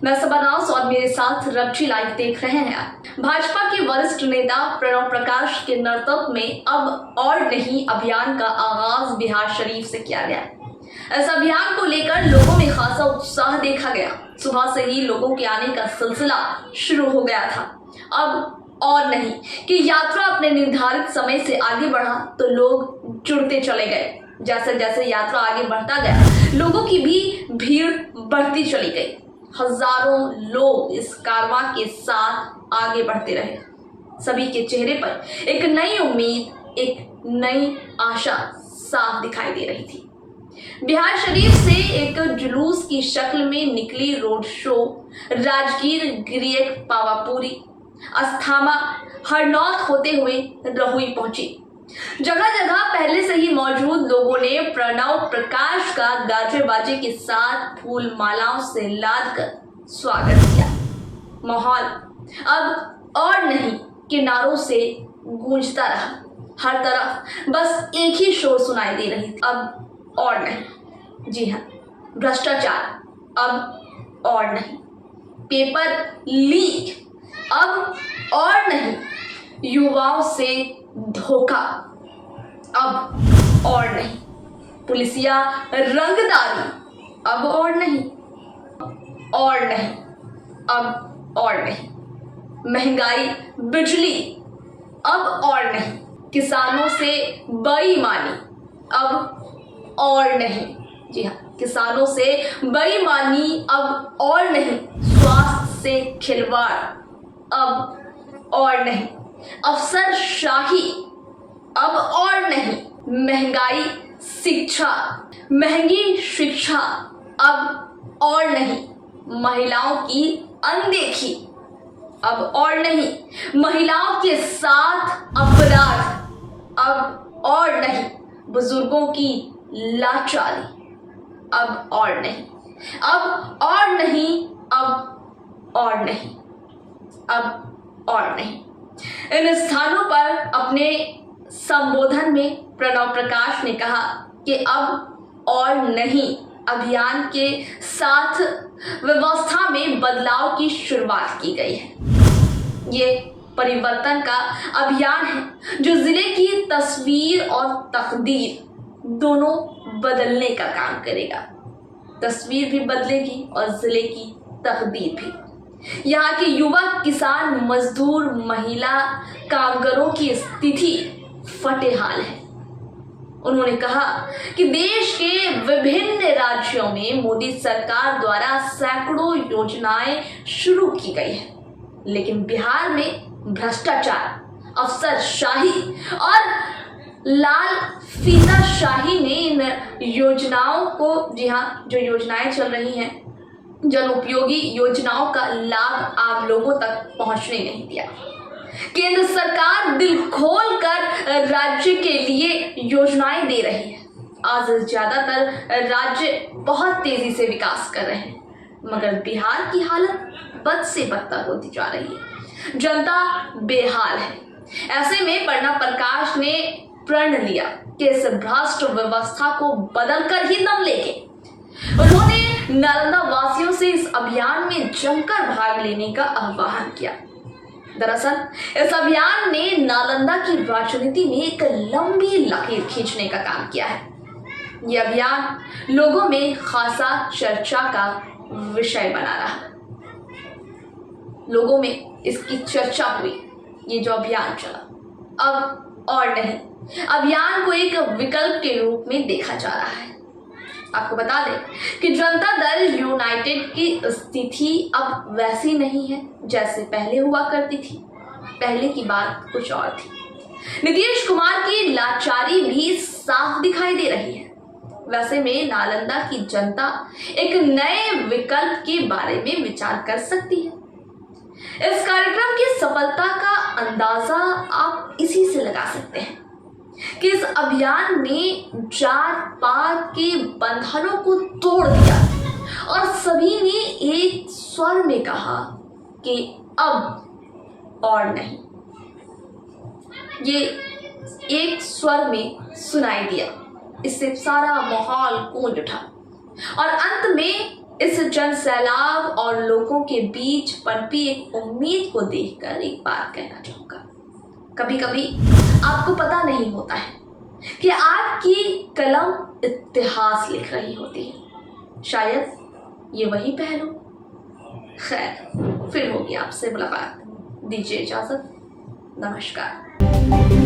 मैं सबनाउस और मेरे साथ रब्जी लाइव देख रहे हैं। भाजपा के वरिष्ठ नेता प्रणव प्रकाश के नेतृत्व में अब और नहीं अभियान का आगाज बिहार शरीफ से किया गया। इस अभियान को लेकर लोगों में खासा उत्साह देखा गया। सुबह से ही लोगों के आने का सिलसिला शुरू हो गया था। अब और नहीं कि यात्रा अपने निर्धारित समय से आगे बढ़ा तो लोग जुड़ते चले गए। जैसे जैसे यात्रा आगे बढ़ता गया, लोगों की भी भीड़ बढ़ती चली गई। हजारों लोग इस कारवां के साथ आगे बढ़ते रहे। सभी के चेहरे पर एक नई उम्मीद, एक नई आशा साफ दिखाई दे रही थी। बिहार शरीफ से एक जुलूस की शक्ल में निकली रोड शो राजगीर, गिरियक, पावापुरी, अस्थामा, हरनौत होते हुए रहुई पहुंची। जगह जगह पहले से ही मौजूद लोगों ने प्रणव प्रकाश का गाजे बाजे के साथ फूल मालाओं से लाद कर स्वागत किया। माहौल अब और नहीं कि नारों से गूंजता रहा। हर तरफ बस एक ही शोर सुनाई दे रही थी। अब और नहीं, जी हाँ, भ्रष्टाचार अब और नहीं, पेपर लीक अब और नहीं, युवाओं से धोखा अब और नहीं, पुलिसिया रंगदारी अब और नहीं, अब और नहीं, महंगाई, बिजली अब और नहीं, किसानों से बेईमानी अब और नहीं, जी हाँ, किसानों से बेईमानी अब और नहीं, स्वास्थ्य से खिलवाड़ अब और नहीं, अफसरशाही अब और नहीं, महंगाई, शिक्षा, महंगी शिक्षा अब और नहीं, महिलाओं की अनदेखी अब और नहीं, महिलाओं के साथ अपराध अब और नहीं, बुजुर्गों की लाचारी अब और नहीं, अब और नहीं, अब और नहीं, अब और नहीं। इन स्थानों पर अपने संबोधन में प्रणव प्रकाश ने कहा कि अब और नहीं अभियान के साथ व्यवस्था में बदलाव की शुरुआत की गई है। ये परिवर्तन का अभियान है जो जिले की तस्वीर और तकदीर दोनों बदलने का काम करेगा। तस्वीर भी बदलेगी और जिले की तकदीर भी। यहाँ के युवा, किसान, मजदूर, महिला, कामगारों की स्थिति फटेहाल है। उन्होंने कहा कि देश के विभिन्न राज्यों में मोदी सरकार द्वारा सैकड़ों योजनाएं शुरू की गई है, लेकिन बिहार में भ्रष्टाचार, अफसरशाही और लाल फीताशाही ने इन योजनाओं को, जी हाँ, जो योजनाएं चल रही हैं, जन उपयोगी योजनाओं का लाभ आम लोगों तक पहुंचने नहीं दिया। केंद्र सरकार दिल खोल कर राज्य के लिए योजनाएं दे रही है। आज ज्यादातर राज्य बहुत तेजी से विकास कर रहे हैं, मगर बिहार की हालत बद से बदतर होती जा रही है। जनता बेहाल है। ऐसे में प्रणव प्रकाश ने प्रण लिया कि इस भ्रष्ट व्यवस्था को बदलकर ही दम लेंगे। उन्होंने नालंदा वासियों से इस अभियान में जमकर भाग लेने का आह्वान किया। दरअसल इस अभियान ने नालंदा की राजनीति में एक लंबी लकीर खींचने का काम किया है। यह अभियान लोगों में खासा चर्चा का विषय बना रहा। लोगों में इसकी चर्चा हुई। ये जो अभियान चला, अब और नहीं, अभियान को एक विकल्प के रूप में देखा जा रहा है। आपको बता दें कि जनता दल यूनाइटेड की स्थिति अब वैसी नहीं है जैसे पहले हुआ करती थी। पहले की बात कुछ और थी। नीतीश कुमार की लाचारी भी साफ दिखाई दे रही है। वैसे में नालंदा की जनता एक नए विकल्प के बारे में विचार कर सकती है। इस कार्यक्रम की सफलता का अंदाजा आप इसी से लगा सकते हैं कि इस अभियान ने जात पात के बंधनों को तोड़ दिया और सभी ने एक स्वर में कहा कि अब और नहीं। ये एक स्वर में सुनाई दिया। इससे सारा माहौल गूंज उठा और अंत में इस जन सैलाब और लोगों के बीच पनपी एक उम्मीद को देखकर एक बात कहना चाहूंगा। कभी कभी आपको पता नहीं होता है कि आपकी कलम इतिहास लिख रही होती है। शायद ये वही पहलू। खैर, फिर होगी आपसे मुलाकात। दीजिए इजाजत। नमस्कार।